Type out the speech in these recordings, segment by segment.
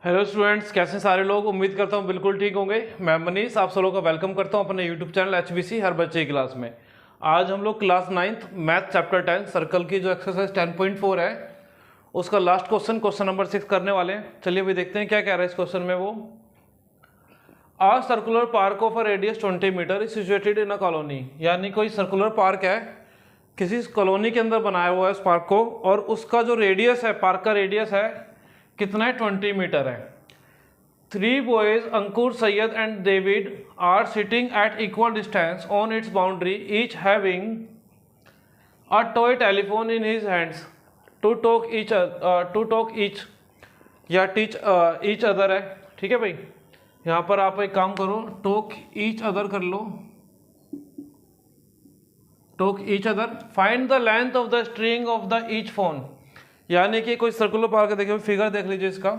Hello students, कैसे सारे लोग। उम्मीद करता हूँ बिल्कुल ठीक होंगे। मैं मनीष आप सब लोगों का वेलकम करता हूँ अपने यूट्यूब चैनल HBC हर बच्चे की क्लास में। आज हम लोग class 9th math chapter 10 circle की जो एक्सरसाइज 10.4 है उसका लास्ट क्वेश्चन नंबर 6 करने वाले हैं। चलिए अभी देखते हैं क्या कह रहा है इस क्वेश्चन में। वो a circular park of a radius 20 metre is situated in a colony, यानी कोई सर्कुलर पार्क है, किसी कॉलोनी के अंदर बनाया हुआ है उस पार्क को, और उसका जो रेडियस है, पार्क का रेडियस है कितना है, 20 मीटर है। 3 boys, Ankur, Sayyad and David, are sitting at equal distance on its boundary, each having a toy telephone in his hands to talk each या टीच each other है। ठीक है भाई, यहाँ पर आप एक काम करो, टॉक each other कर लो, talk each other। Find the length of the string of the each phone, यानी कि कोई सर्कुलर पार्क है। देखिए फिगर देख लीजिए इसका,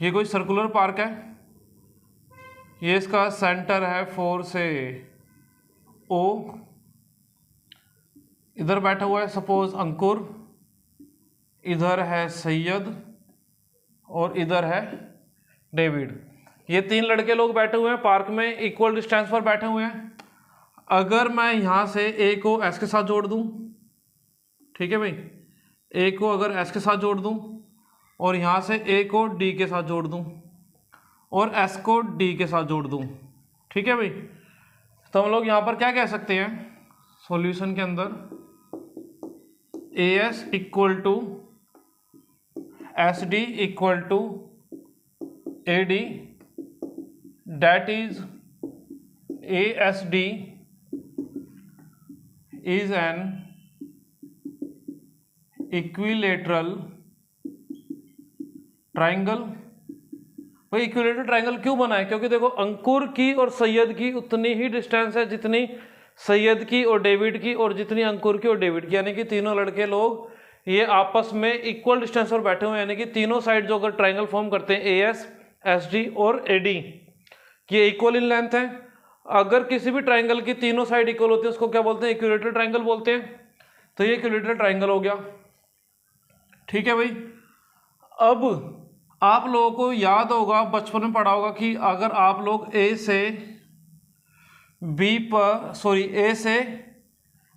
ये कोई सर्कुलर पार्क है, ये इसका सेंटर है 4 से O, इधर बैठा हुआ है सपोज अंकुर, इधर है सैयद और इधर है डेविड। ये 3 लड़के लोग बैठे हुए हैं पार्क में, इक्वल डिस्टेंस पर बैठे हुए हैं। अगर मैं यहाँ से A को S के साथ जोड़ दूँ, ठीक है भाई, A को अगर S के साथ जोड़ दूँ और यहाँ से A को D के साथ जोड़ दूँ और S को D के साथ जोड़ दूँ, ठीक है भाई, तो हम लोग यहाँ पर क्या कह सकते हैं सॉल्यूशन के अंदर, AS equal to SD equal to AD, that is ASD is an equilateral triangle. भाई इक्विलेटरल ट्राइंगल क्यों बना है? क्योंकि देखो अंकुर की और सैयद की उतनी ही डिस्टेंस है जितनी सैयद की और डेविड की और जितनी अंकुर की और डेविड की, यानी कि तीनों लड़के लोग ये आपस में इक्वल डिस्टेंस पर बैठे हुए हैं, यानी कि तीनों साइड जो अगर ट्राइंगल फॉर्म करते हैं AS, SD और AD, ये इक्वल इन लेंथ है। अगर किसी भी ट्राइंगल की तीनों साइड इक्वल होती है उसको क्या बोलते हैं? इक्विलेटरल ट्राइंगल बोलते हैं। तो ये इक्विलेटरल ट्राइंगल हो गया, ठीक है भाई। अब आप लोगों को याद होगा, बचपन में पढ़ा होगा कि अगर आप लोग A से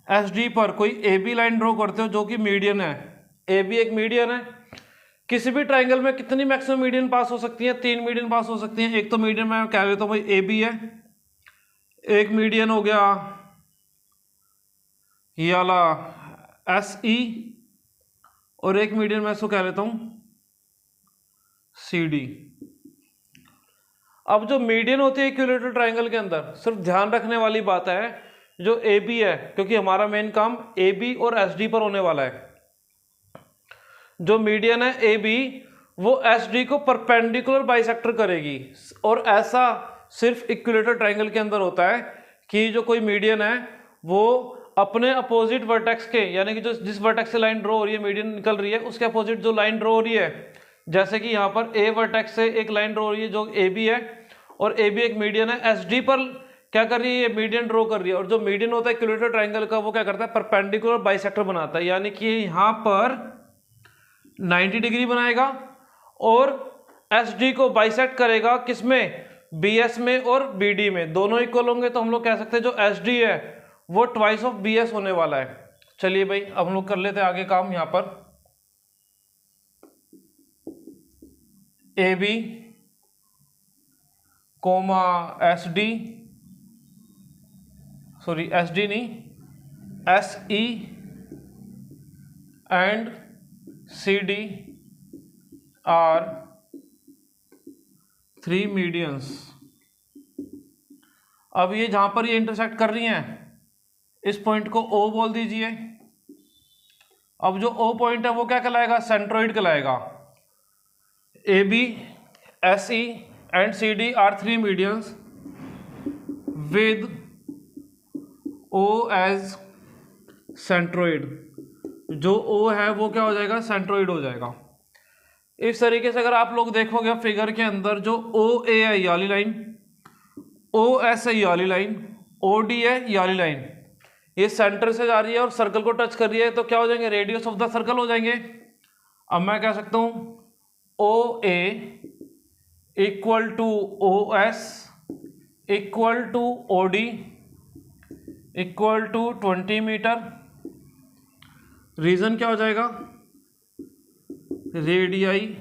SD पर कोई AB लाइन ड्रॉ करते हो जो कि मीडियन है, AB एक मीडियन है। किसी भी ट्राइंगल में कितनी मैक्सिमम मीडियन पास हो सकती है? 3 मीडियन पास हो सकती हैं। एक तो मीडियन मैं कह लेता हूँ भाई AB है, एक मीडियन हो गया ये वाला SE, और एक मीडियन मैं इसको कह लेता हूँ CD। अब जो मीडियन होती है इक्विलेटरल ट्राइंगल के अंदर, सिर्फ ध्यान रखने वाली बात है जो AB है, क्योंकि हमारा मेन काम AB और SD पर होने वाला है। जो मीडियन है AB वो SD को परपेंडिकुलर बाइसेक्टर करेगी, और ऐसा सिर्फ इक्विलेटरल ट्राइंगल के अंदर होता है कि जो कोई मीडियन है वो अपने अपोजिट वर्टेक्स के, यानी कि जो जिस वर्टेक्स से लाइन ड्रॉ हो रही है, मीडियन निकल रही है, उसके अपोजिट जो लाइन ड्रॉ हो रही है, जैसे कि यहाँ पर A वर्टेक्स से एक लाइन ड्रॉ हो रही है जो AB है, और AB एक मीडियन है, SD पर क्या कर रही है? ये मीडियन ड्रॉ कर रही है। और जो मीडियन होता है इक्विलेटरल ट्राइंगल का वो क्या करता है? परपेंडिकुलर बाइसेक्टर बनाता है, यानी कि यहाँ पर 90 डिग्री बनाएगा और SD को बाइसेक्ट करेगा किसमें? BS में और BD में, दोनों इक्वल होंगे। तो हम लोग कह सकते हैं जो SD है वो ट्वाइस ऑफ BS होने वाला है। चलिए भाई अब हम लोग कर लेते हैं आगे काम। यहाँ पर AB कोमा SD नहीं SE and CD are 3 medians. अब ये जहां पर ये इंटरसेक्ट कर रही हैं, इस पॉइंट को O बोल दीजिए। अब जो O पॉइंट है वो क्या कहलाएगा? सेंट्रोइड कहलाएगा। AB, SE and CD are 3 medians with O as centroid. जो O है वो क्या हो जाएगा? सेंट्रोइड हो जाएगा। इस तरीके से अगर आप लोग देखोगे फिगर के अंदर, जो OA है ये वाली लाइन, OS है ये वाली लाइन, OD है ये वाली लाइन, ये सेंटर से जा रही है और सर्कल को टच कर रही है, तो क्या हो जाएंगे? रेडियस ऑफ द सर्कल हो जाएंगे। अब मैं कह सकता हूं O A equal to O S equal to O D equal to 20 metre. Reason क्या हो जाएगा, रेडियाई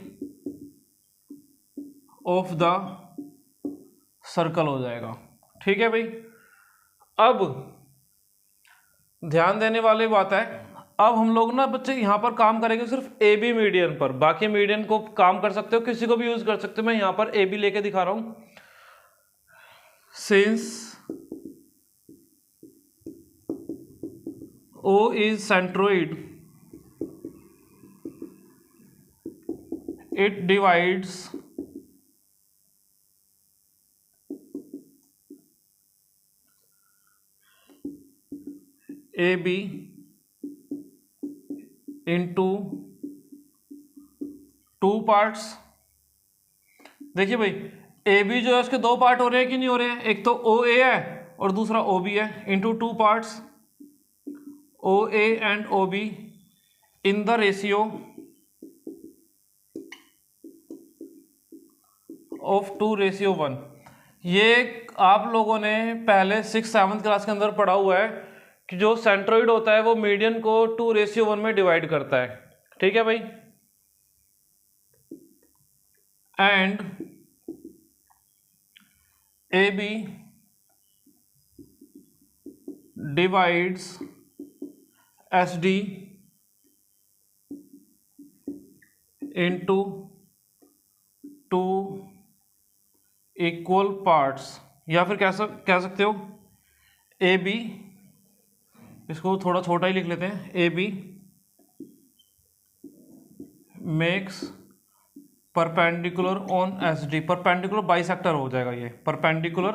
ऑफ द सर्कल हो जाएगा। ठीक है भाई। अब ध्यान देने वाली बात है, अब हम लोग ना बच्चे यहाँ पर काम करेंगे सिर्फ ए बी मीडियन पर, बाकी मीडियन को काम कर सकते हो, किसी को भी यूज कर सकते हो। मैं यहाँ पर ए बी लेके दिखा रहा हूं। Since O is centroid, it divides AB into 2 parts. देखिए भाई AB जो है उसके 2 पार्ट हो रहे हैं कि नहीं हो रहे हैं, एक तो OA है और दूसरा OB है, into 2 parts OA and OB in the ratio of 2:1। ये आप लोगों ने पहले 6th-7th क्लास के अंदर पढ़ा हुआ है कि जो सेंट्रोइड होता है वो मीडियन को 2:1 में डिवाइड करता है। ठीक है भाई। And AB divides SD into 2 equal parts, या फिर कह सकते हो AB, इसको थोड़ा छोटा ही लिख लेते हैं, AB makes perpendicular on SD। Perpendicular bisector हो जाएगा ये, perpendicular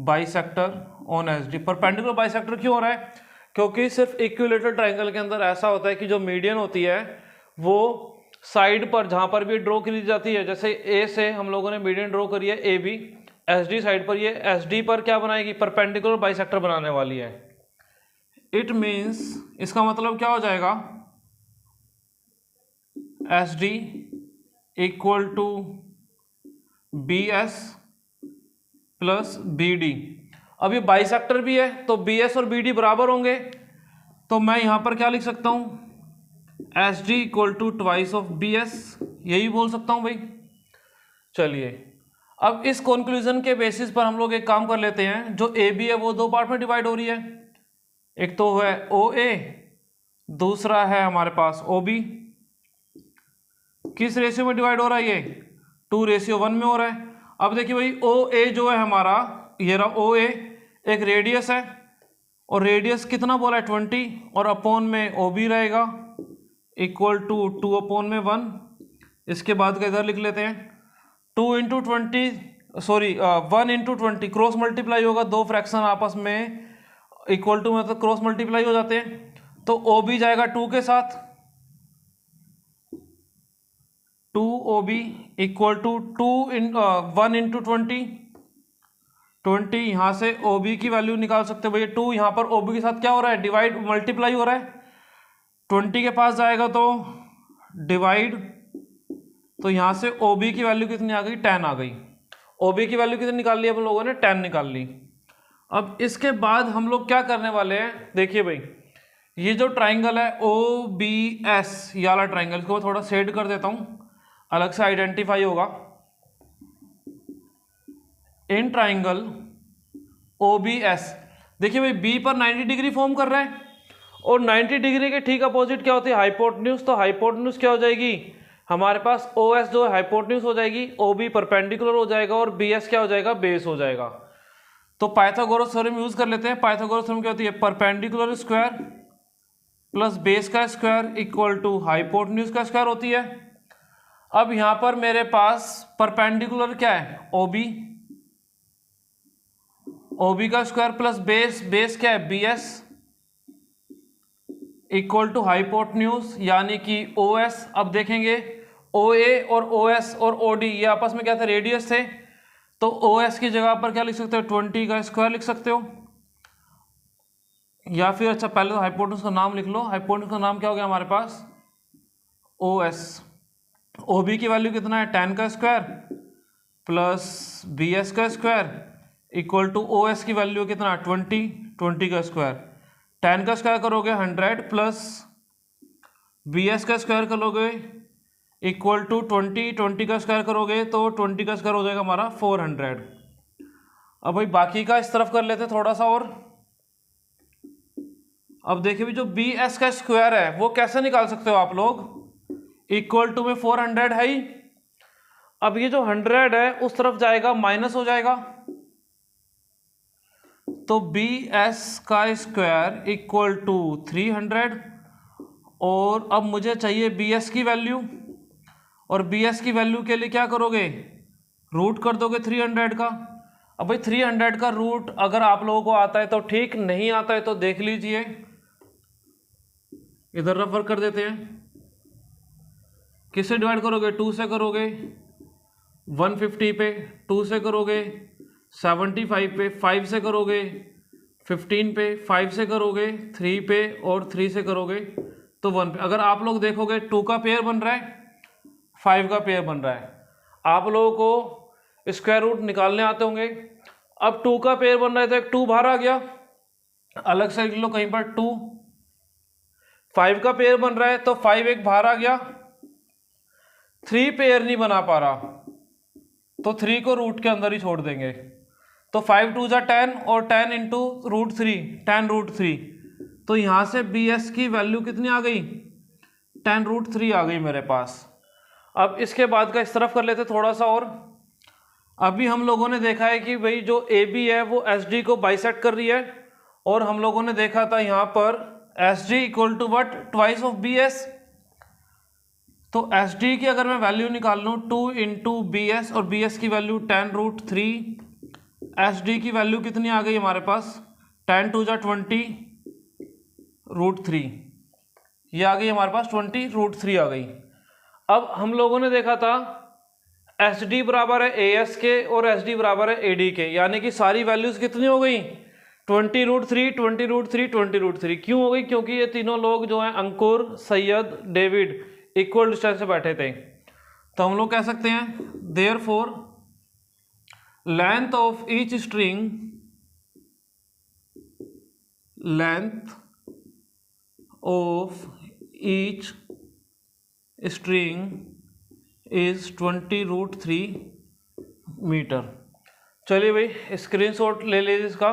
bisector on SD। Perpendicular bisector क्यों हो रहा है, क्योंकि सिर्फ इक्विलेटरल ट्रायंगल के अंदर ऐसा होता है कि जो मीडियन होती है वो साइड पर जहां पर भी ड्रॉ की जाती है, जैसे ए से हम लोगों ने मीडियन ड्रॉ करी है AB, SD साइड पर, ये SD पर क्या बनाएगी, परपेंडिकुलर बाइसेक्टर बनाने वाली है। इट मीन्स, इसका मतलब क्या हो जाएगा, SD equal to BS plus BD। अब ये बाइसेक्टर भी है तो BS और BD बराबर होंगे, तो मैं यहां पर क्या लिख सकता हूं, SD equal to twice of BS, यही बोल सकता हूं भाई। चलिए अब इस कंक्लूजन के बेसिस पर हम लोग एक काम कर लेते हैं, जो AB है वो 2 पार्ट में डिवाइड हो रही है, एक तो है OA, दूसरा है हमारे पास OB। किस रेशियो में डिवाइड हो रहा है ये, 2:1 में हो रहा है। अब देखिए भाई OA जो है हमारा, ये रहा OA, एक रेडियस है और रेडियस कितना बोला है 20, और अपॉन में OB रहेगा इक्वल टू 2/1। इसके बाद का इधर लिख लेते हैं 2 × 20 सॉरी 1 × 20, क्रॉस मल्टीप्लाई होगा, 2 फ्रैक्शन आपस में इक्वल टू मतलब क्रॉस मल्टीप्लाई हो जाते हैं, तो OB जाएगा 2 के साथ, 2OB इक्वल टू 1 × 20 यहां से OB की वैल्यू निकाल सकते हो भैया। 2 यहां पर OB के साथ क्या हो रहा है, डिवाइड मल्टीप्लाई हो रहा है, 20 के पास जाएगा तो डिवाइड, तो यहां से OB की वैल्यू कितनी आ गई, 10 आ गई। OB की वैल्यू कितनी निकाल ली हम लोगों ने, 10 निकाल ली। अब इसके बाद हम लोग क्या करने वाले हैं, देखिए भाई ये जो ट्राइंगल है OBS, ये वाला ट्राइंगल, इसको थोड़ा शेड कर देता हूं, अलग से आइडेंटिफाई होगा। इन ट्राइंगल OBS, देखिए भाई B पर 90 डिग्री फॉर्म कर रहा है, और 90 डिग्री के ठीक अपोजिट क्या होती है, हाइपोटेन्यूज। तो हाइपोटेन्यूज क्या हो जाएगी हमारे पास, OS जो है हाइपोटेन्यूज हो जाएगी, OB परपेंडिकुलर हो जाएगा, और BS क्या हो जाएगा, बेस हो जाएगा। तो पाइथागोरस थ्योरम यूज कर लेते हैं। पाइथागोरस थ्योरम क्या होती है, परपेंडिकुलर स्क्वायर प्लस बेस का स्क्वायर इक्वल टू हाइपोटेन्यूज का स्क्वायर होती है। अब यहां पर मेरे पास परपेंडिकुलर क्या है, OB का स्क्वायर प्लस बेस क्या है, BS इक्वल टू हाइपोटेन्यूज यानी कि OS। अब देखेंगे OA और OS और OD ये आपस में क्या थे, रेडियस थे, तो OS की जगह पर क्या लिख सकते हो, 20 का स्क्वायर लिख सकते हो, या फिर अच्छा पहले तो हाइपोटेन्यूज का नाम लिख लो। हाइपोटेन्यूज का नाम क्या हो गया हमारे पास, ओ एस। ओ बी की वैल्यू कितना है, 10 का स्क्वायर प्लस बी एस का square equal to O S की वैल्यू कितना 20 का स्क्वायर। 10 का स्क्वायर करोगे 100 प्लस बी एस का स्क्वायर करोगे इक्वल टू 20 का स्क्वायर करोगे तो 20 का स्क्वायर हो जाएगा हमारा 400। अब भाई बाकी का इस तरफ कर लेते थोड़ा सा और। अब देखिए भी जो बी एस का स्क्वायर है वो कैसे निकाल सकते हो आप लोग, इक्वल टू में 400 है ही। अब ये जो 100 है उस तरफ जाएगा माइनस हो जाएगा, तो बी एस का स्क्वायर इक्वल टू 300। और अब मुझे चाहिए बी एस की वैल्यू, और बी एस की वैल्यू के लिए क्या करोगे, रूट कर दोगे 300 का। अब भाई 300 का रूट अगर आप लोगों को आता है तो ठीक, नहीं आता है तो देख लीजिए, इधर रेफर कर देते हैं। किससे डिवाइड करोगे, 2 से करोगे 150 पे, 2 से करोगे 75 पे, 5 से करोगे 15 पे, 5 से करोगे 3 पे, और 3 से करोगे तो 1 पे। अगर आप लोग देखोगे 2 का पेयर बन रहा है, 5 का पेयर बन रहा है। आप लोगों को स्क्वायर रूट निकालने आते होंगे। अब 2 का पेयर बन रहा है तो एक 2 बाहर आ गया, अलग से लिख लो कहीं पर 2। 5 का पेयर बन रहा है तो 5 एक बाहर आ गया। 3 पेयर नहीं बना पा रहा तो 3 को रूट के अंदर ही छोड़ देंगे, तो 5 2 जा 10 और 10 इंटू रूट 3, 10 रूट 3। तो यहाँ से बी एस की वैल्यू कितनी आ गई, 10 रूट 3 आ गई मेरे पास। अब इसके बाद का इस तरफ कर लेते थोड़ा सा और। अभी हम लोगों ने देखा है कि भाई जो ए बी है वो एस डी को बाइसेक्ट कर रही है, और हम लोगों ने देखा था यहाँ पर S D equal to what, twice of B S. तो एस डी की अगर मैं वैल्यू निकाल लूँ 2 इंटू बी एस, और बी एस की वैल्यू 10 रूट 3, एस डी की वैल्यू कितनी आ गई हमारे पास, 10 2 जा 20 रूट 3, ये आ गई हमारे पास 20 रूट 3 आ गई। अब हम लोगों ने देखा था एस डी बराबर है ए एस के और एस डी बराबर है ए डी के, यानी कि सारी वैल्यूज कितनी हो गई, 20 रूट 3, 20 रूट 3, 20 रूट 3। क्यों हो गई, क्योंकि ये तीनों लोग जो हैं Ankur, Syed, David equal distance से बैठे थे। तो हम लोग कह सकते हैं therefore length of each string, length of each string is 20 root 3 metre. चलिए भाई स्क्रीनशॉट ले लीजिए इसका।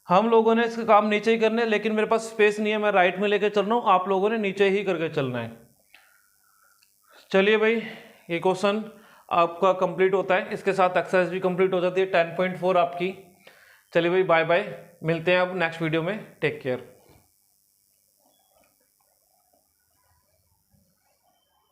हम लोगों ने इसका काम नीचे ही करने, लेकिन मेरे पास स्पेस नहीं है, मैं राइट में लेके चल रहा हूँ, आप लोगों ने नीचे ही करके चलना है। चलिए भाई ये क्वेश्चन आपका कंप्लीट होता है, इसके साथ एक्सरसाइज भी कंप्लीट हो जाती है 10.4 आपकी। चलिए भाई बाय बाय, मिलते हैं अब नेक्स्ट वीडियो में, टेक केयर।